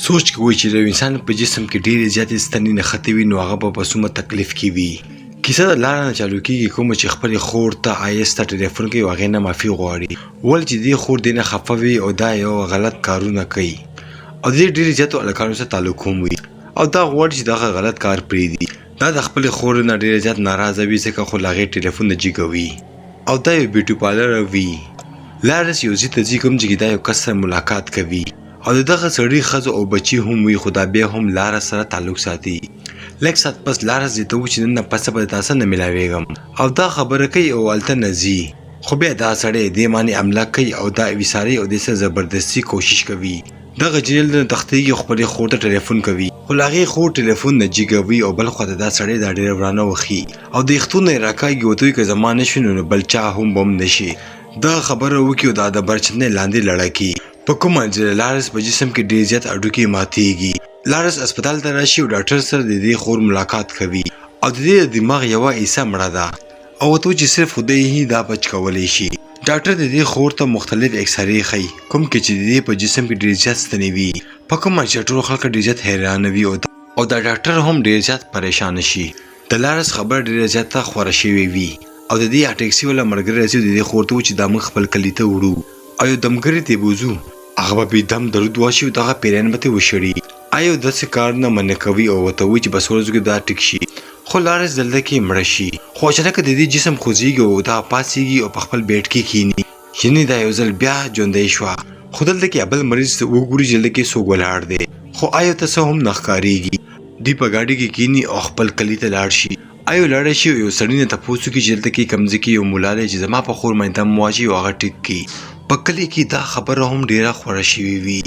سوچ کوي چې د انسان په جسم کې ډېرې زیاتې ستنې نښتې وي نو هغه په څومره تکلیف کې وي. کیسه د لاره نه چالو کېږي کوم چې خپلې خور ته آیس ته ټلیفون کوي او هغې نه معافي غواړي ول چې دې خور دې نه خفه وي او دا یو غلط کارونه کوي او دې ډېرې زیاتو هلکانو سره تعلق هم وي او دا غواړي چې دغه غلط کار پرېږدي. دا د خپلې خور نه ډېر زیات ناراضه وي ځکه خو له هغې ټلیفون نه جګوي او دا یو بیوټي پارلر وي. لارس یو ځای ته ځي کوم چې دا یو کس سره ملاقات کوي او دغه سړي ښځو او بچي هم وي خو دا بیا هم لارس سره تعلق ساتي. لږ ساعت پس لارس دې ته ووایي چې نن نه پسه به تا سره نه میلاویږم او دا خبره کوي او هلته نه ځي خو بیا دا سړی دې باندې حمله کوي او دا ویساري او دې سره زبردستي کوشش کوي. دغه جنیل نه تښتېږي او خپلې خور ته ټلیفون کوي خو له هغې خور ټلیفون نه جګوي او بل خواته دا سړی دا ډېره ورانه وخي او د یختون نه یې راکاږي ورته وایي که زما نه شي نو بل چا هم به نه شي. دغه خبره وکړي او دا د برچنې لاندې لړکي په کومه چې لارس په جسم کې ډېر زیات هډوکي ماتېږي. لارس اسپتال ته راشي او ډاکټر سره د دې خور ملاقات کوي او د دې دماغ یوه حصه مړه ده او ورته چې صرف خدای یې دا بچ کولی شي. ډاکټر د دې خور ته مختلف اکسرې ښیي کوم کې چې د دې په جسم کې ډېر زیات ستنې وي په کومه چې ټولو خلک ډېر زیات حیرانه وي او دا ډاکټر هم ډېر زیات پریشانه شي. د لارس خبره ډېره زیاته خوره شوې وي او د دې اټیکسي والا ملګری راځي د دې خور ته وایي چې دا موږ خپل کلي ته وړو او یو دمګري ته بوځو هغه به بې دم درود واشي او دغه پیرین به ترې وشړي. آیا داسې کار نه منع کوي او ورته وایي چې بس ورځو کې دا ټیک شي خو لارس دلته کې مړه شي خو اچانک د دې جسم خوځېږي او دا پاڅېږي او په خپل بیټ کې کښېني یعنې دا یو ځل بیا ژوندی شوه خو دلته کې بل مریض وګوري چې دلته کې څوک ولاړ دی خو آیا ته څه هم نه ښکارېږي. دوی په ګاډي کې کښېني او خپل کلي ته لاړ شي. آیا لاړه شي یو سړي نه تپوس وکړي چې دلته کې کوم ځای کې یو ملا دی چې زما په خور باندې دم واچوي او هغه ټیک کړي. په کلي کې دا خبره هم ډېره خوره شوې وي.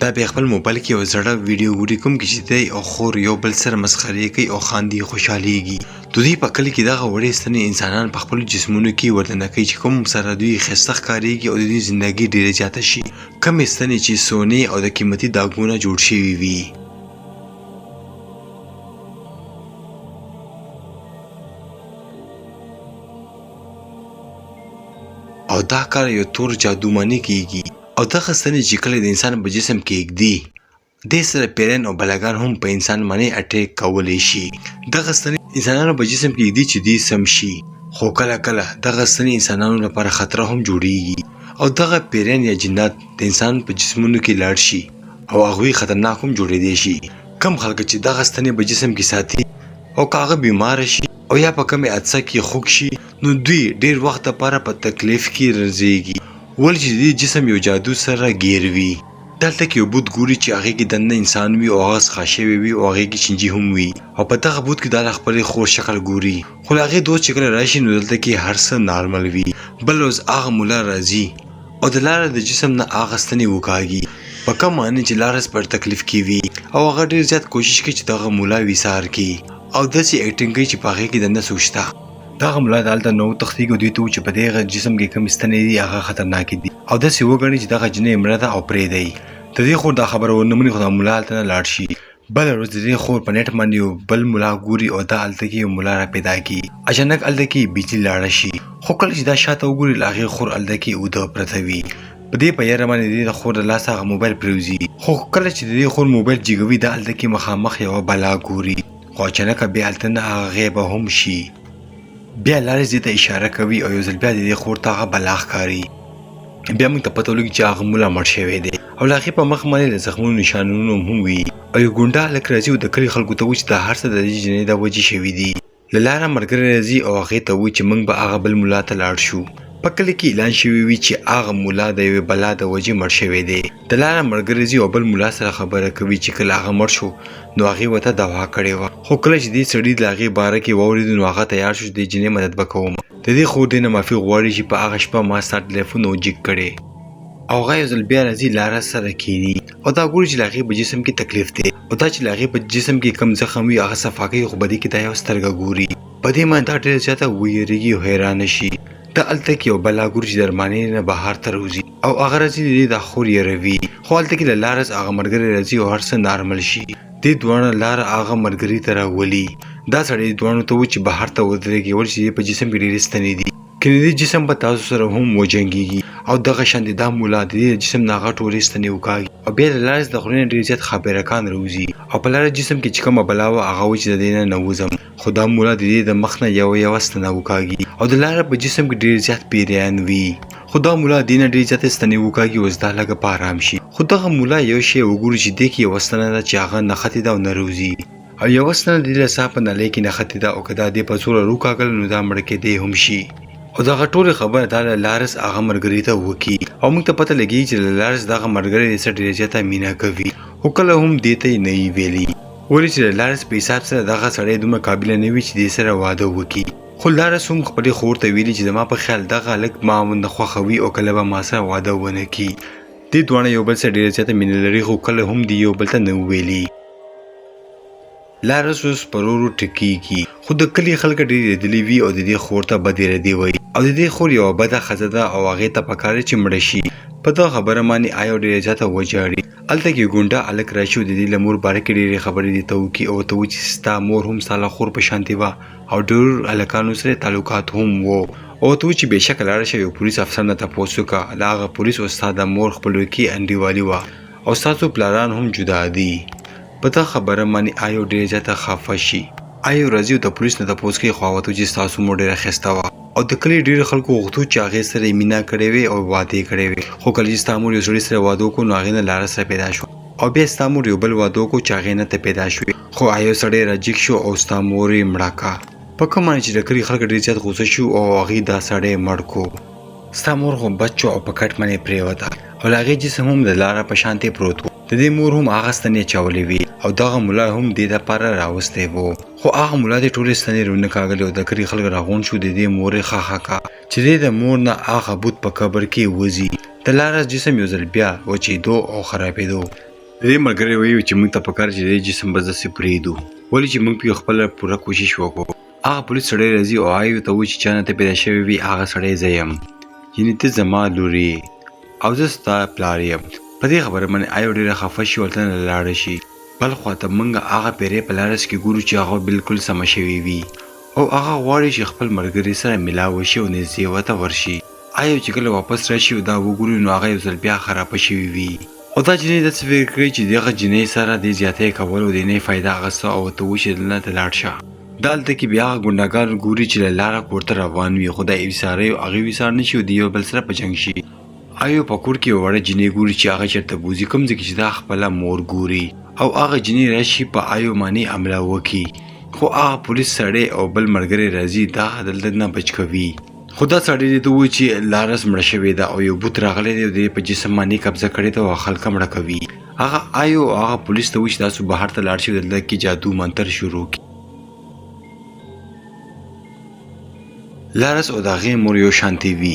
دا بیا خپل موبایل کې یو زړه ویډیو ګوري کوم کې چې دی او خور یو بل سره مسخرې کوي او خاندي خوشحالېږي. د دوی په کلي کې دغه وړې ستنې انسانان په خپلو جسمونو کې ورننه کوي چې کوم سره دوی ښایسته ښکارېږي او د دوی زندګي ډېره زیاته شي. کمې ستنې چې سونې او د قیمتي داګونه جوړ شوي وي. او دا کار یو تور جادو باندې کېږي او دغه ستنې چې کله د انسان په جسم کې ږدي دې سره پیرین او بلاګان هم په انسان باندې اټیک کولی شي. دغه ستنې انسانانو په جسم کې ږدي چې دې سم شي خو کله کله دغه ستنې انسانانو لپاره خطره هم جوړیږي او دغه پیرین یا جنات د انسان په جسمونو کې لاړ شي او هغوی خطرناک هم جوړېدی شي. کم خلک چې دغه ستنې په جسم کې ساتي او که هغه بیماره شي او یا په کمې حادثه کې خوږ شي نو دوی ډېر وخت لپاره په تکلیف کې رنځېږي ولې چې د دې جسم یو جادو سره ګیر وي. دلته کې یو بوت ګوري چې هغې کې دننه انسان وي او هغه څخه شوی وي او هغې کې چینجي هم وي او په دغه بوت کې دا د خپلې خور شکل ګوري خو له هغې دوست چې کله راشي نو دلته کې هر څه نارمل وي. بل ورځ هغه مولا راځي او د لاره د جسم نه هغه ستنې وکاږي په کوم معنی چې لارس پر تکلیف کې وي او هغه ډېر زیات کوشش کوي چې دغه مولا ویسار کړي او داسې ایکټینګ کوي چې په هغې کې دننه څوک شته. دغه ملا دلته نه وتښتېږي او دوی ته وایي چې په دغه جسم کې کوم ستنې دي هغه خطرناکې دي او داسې وګڼي چې دغه جنۍ مړه ده او پرېږدئ. د دې خور دا خبره ونه مني خو دا ملا هلته نه لاړ شي. بله ورځ د دې خور په نیټ باندې یو بل ملا ګوري او دا هلته کې یو ملا را پیدا کړي. اچانک هلته کې بجلي لاړه شي خو کله چې دا شاته وګوري له هغې خور هلته کې اوده پرته وي. په دې په یاره باندې د خور د لاسه هغه موبایل پرېوځي خو کله چې د دې خور موبایل جګوي دا هلته کې مخامخ یوه بلا ګوري خو اچانک بیا هلته نه هغه غیبه هم شي. بیا لارس دې ته اشاره کوي او یو ځل بیا د دې خور ته هغه بلا ښکاري. بیا موږ ته پته ولګي چې هغه مولا مړ شوی دی او له هغې په مخ باندې د زخمونو نشانونه هم وي او یو ګونډه هلک راځي او د کلي خلکو ته وایي چې دا هر څه د دې جنۍ د وجې شوي دي. له لاره ملګری راځي او هغې ته وایي چې موږ به هغه بل مولا ته لاړ شو. په کلي کې اعلان شوی وي چې هغه مولا د یوې بلا د وجې مړ شوی دی. د لاره ملګری راځي او بل مولا سره خبره کوي چې کله هغه مړ شو نو هغې ورته دوا کړې وه خو کله چې دې سړي د هغې باره کې واورېدو نو هغه تیار شو چې د جنۍ مدد به کوم. د دې خور دې نه معافي غواړي چې په هغه شپه ما ستا ټلیفون وجیګ کړی او هغه یو ځل بیا راځي لاره سره کښېني او دا ګوري چې له هغې په جسم کې تکلیف دی او دا چې له هغې په جسم کې کم زخم وي هغه صفا کوي خو په دې کې دا یو سترګه ګوري. په دې باندې دا ډېره زیاته ویرېږي او حیرانه شي. دا هلته کې یو بلا ګوري چې درمانې نه بهر ته راوځي او هغه راځي د دې دا خور یېروي خو هلته کې له لارس هغه ملګری راځي او هر څه نارمل شي. دې دواړه لاره هغه ملګري ته راولي. دا سړی دواړو ته وایي چې بهر ته ودرېږي ولې چې دې په جسم کې ډېرې ستنې دي کینې د جسم په تاسو سره هم وجنګيږي او دغه شان دا مولا د جسم نه غټورې ستنې وکاږي او بیا د لارس د خوري ډیر زیات خبرکان روزي او په لار جسم کې چې کومه بلاوه هغه وچ د دینه نوزم خدا مولا د دې د مخ نه یو ستنه وکاږي او د لار په جسم کې ډیر زیات پیریان وي خدا مولا دینه ډیر زیات ستنې وکاږي او زدا لګ په آرام شي خدغه مولا یو شی وګوري چې د کې وستنه د چاغه نختی دا نروزي او یو ستنه د لساپ نه لیکي نختی دا او کدا د پسوره روکاګل نو دا مړ کې دی هم شي او دا غټوره خبر دا لارس هغه مرګري ته وکی او موږ ته پته لګي چې لارس دغه مرګري سره ډیر زیاته مینا کوي او کله هم دیته نه ویلي ولې چې لارس په حساب سره دغه سړی دومره قابل نه وي چې د سره واده وکي خو لارس هم خپل خور ته ویلي چې ما په خیال دغه لک ما مند خوخوي او کله به ما سره واده ونه کی د دوه یو بل سره ډیر زیاته مینه لري خو کله هم دی یو بل ته نه ویلي لارس اوس پرورو ټکیږي خو د کلی خلک ډیر دلی وی او د دې خور ته بدیر دی وي او د دې خور یو بده خزده او هغه ته پکاره چې مړ شي په دا خبره مانی آیو ډیر زیاته وجاړي الته کې ګونډه الک راشو د دې لمور باره کې ډېرې خبرې دي ته وکي او ته چې ستا مور هم ساله خور په شانتي وا او ډېر الکانو سره تعلقات هم وو او ته چې بهشکه لاړ شي یو پولیس افسر نه تاسو کا هغه پولیس استاد مور خپلوي انډیوالي وا او تاسو پلانان هم جدا دي پته خبره مانی آیو ډېر زیاته خفه شي آیو راځي د پولیس نه تاسو کې خواوته چې تاسو مور ډېر خسته وا او د کلی ډیر خلکو غوښتو چې هغه سره مینا کړي وي او واده کړي وي خو کله چې ستامور یو سړي سره واده کو نو هغه نه لار سره پیدا شو او بیا ستامور یو بل واده کو چې هغه نه ته پیدا شو خو آیو سړی راجیک شو او ستامور یې مړاکا په کوم چې د کلی خلک ډیر زیات غوسه شو او هغه دا سړی مړ کو ستامور هم بچو او په کټ منې پریوتا او هغه جسم هم د لار په شانتي پروت د دې مور هم هغه ستنې چولې وي او دغه مولا هم د دې لپاره راوسته وو خو هغه مولا د ټولې ستنې رونه کاغلی او د کلی خلک راغون شو د دې مور خاخا کا چې د مور نه هغه بوت په قبر کې وزي د لارس جسم یو ځل بیا وچېدو او خرابېدو د دې مرګري وایي چې موږ ته پکار چې د جسم بز سي پریدو ولې چې موږ په خپل پوره کوشش وکړو هغه پولیس سړی راځي او آیو ته و چې چانه ته پیدا شوی وي هغه سړی زیم یعنی ته زما لوري او زه ستا پلار یم په دې خبره باندې آیو ډېره خفه شي ورته لاړ شي بل خواته موږ هغه پیرې په لارس کې ګورو چې هغه بالکل سم شوی وي او هغه غواړي چې خپل مرګري سره ملاو شي او نږدې وته ورشي آیو چې کله واپس راشي دا وګوري نو هغه یو ځل بیا خراب شوی وي او دا جنې د څه فکر کوي چې دغه جنې سره د زیاتې کول او د نه فائدہ غسه او ته وشي نه تلاړ شه دالته کې بیا ګونډاګار ګوري چې لاره کوړه روان وي خدای ایساره او هغه وسار نشي دی یو بل سره پجنګ شي آیو پکور کې وړه جنې ګوري چې هغه چرته بوزي کوم ځکه چې دا خپل مور ګوري او هغه جنې راشي په آیو معنی عمله وکي خو هغه پولیس سړی او بل مرګري راځي دا عدالت نه بچ کوي خدا سړی دې ته و چې لارس مړ شوی دا او یو بوت راغلی دی په جسم باندې قبضه کړی ته خلک مړ کوي هغه آیو هغه پولیس ته و چې تاسو بهر ته لاړ شئ دلته کې جادو منتر شروع کی لارس او دغه مور یو شانتی وی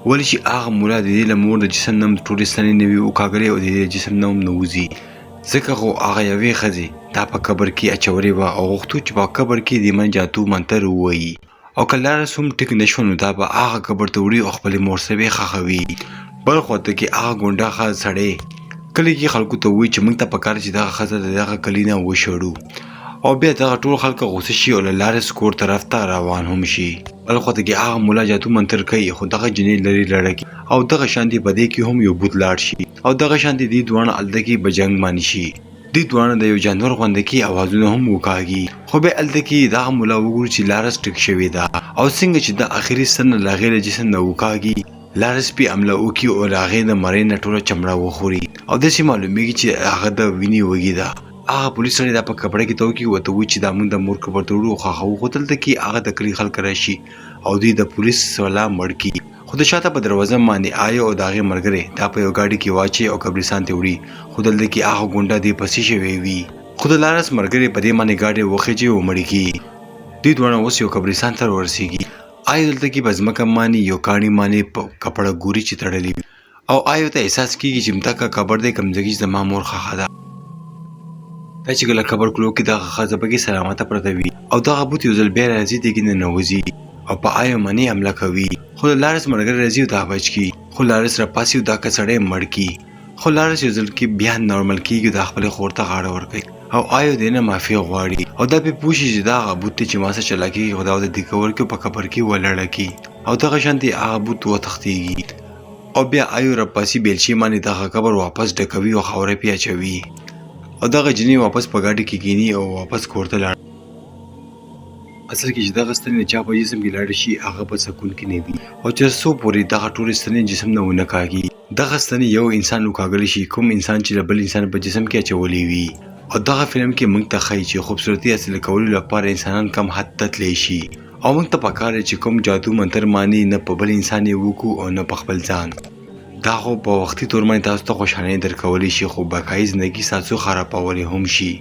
ولې چې هغه مولا د دې لمور د جسم نم ټورستاني نیوي او کاګری او د جسم نوم نوزي ځکه خو هغه یوې خزي دا په قبر کې اچوري وا او غوښتو چې په قبر کې د من جادو منتر وایي او کله رسوم ټیک نشو نو دا به هغه قبر ته وړي او خپل مور سره خخوي بل خواته کې هغه ګونډه خا سړی کله کې خلکو ته وایي چې موږ ته پکار چې دا خزه دغه کلینه وشړو او بیا دا ټول خلک غوسه شي او لارس کور طرف ته روان هم شي بل خواته کې هغه مولا جادو منتر کوي خو دغه جنې لري لړکی او دغه شانتي بده کې هم یو بوت لاړ شي او دغه شانتي دي دوه الده کې بجنګ مانی شي د دوه د یو جانور غوند کې आवाजونه هم وکاږي خو به الته کې دا مولا وګور چې لارس ټک شوی دا او څنګه چې د اخري سن لاغې جسم نه وکاږي لارس په عمله وکي او لاغې د مړې نټوله چمړه وخوري او د سیمه معلومیږي چې هغه د ویني وګي دا هغه پولیس سره د په کپړه کې توکي وته و چې د موږ د مور کبر توړو خو غوتل ته کې هغه د کلی خلک راشي او دوی د پولیس سره مړ کی خود شاته په دروازه باندې آیو او داغه مرګره دا په یو گاډي کې واچي او قبرستان ته وړي خود دلته کې هغه ګونډه دی پسې شوی وي خود لارس مرګره په دې باندې گاډي وخیږي او مړ کی دوی دوه اوس یو قبرستان ته ورسیږي آیو دلته کې بزمکه مانی یو کاڼي مانی په کپړه ګوري چې تړلې او آیو ته احساس کیږي چې متا کا قبر دې کمزګي د مامور خخه دا چې کله قبر کلو کې د خزه بګي سلامته پرته وي او دا غبوت یو ځل بیا راځي دګ نه نوځي او په آیو منی حمله کوي خو لارس مرګر راځي او دا بچ کی خو لارس را پاسیو دا کسړې مړ کی خو لارس یو ځل کې بیا نورمال کیږي د خپل خورته غاړه ور کوي او آیو دینه معافي غواړي او دا په پوښي چې دا غبوت چې ماسه چلا کی خدا د دې کور کې په قبر کې ولړ کی او دغه شانتي هغه بوت وتښتیږي او بیا ایو راپاسي بیلچې باندې دغه قبر واپس ډکوي او خاوره پې اچوي او دغه جنۍ واپس په ګاډي کې کینی او واپس کور ته لاړ. اصل کې چې دغه ستنې چا په جسم کې لاړې شي هغه په سکون کې نه وي او چې څو پورې دغه ټولې ستنې جسم نه ونه کاږي دغه ستنې یو انسان وکاږلی شي کوم انسان چې د بل انسان په جسم کې اچولې وي او دغه فلم کې موږ ته ښایي چې خوبصورتي حاصل کولو لپاره انسانان کم حد ته تللی شي او موږ ته پکار دی چې کوم جادو منتر مانی نه په بل انسان یې وکړو او نه په خپل ځان. دا خو په وختي تور باندې تاسو ته خوشحالۍ درکولی شي خو بقایي زندګي ستاسو خرابولی هم شي.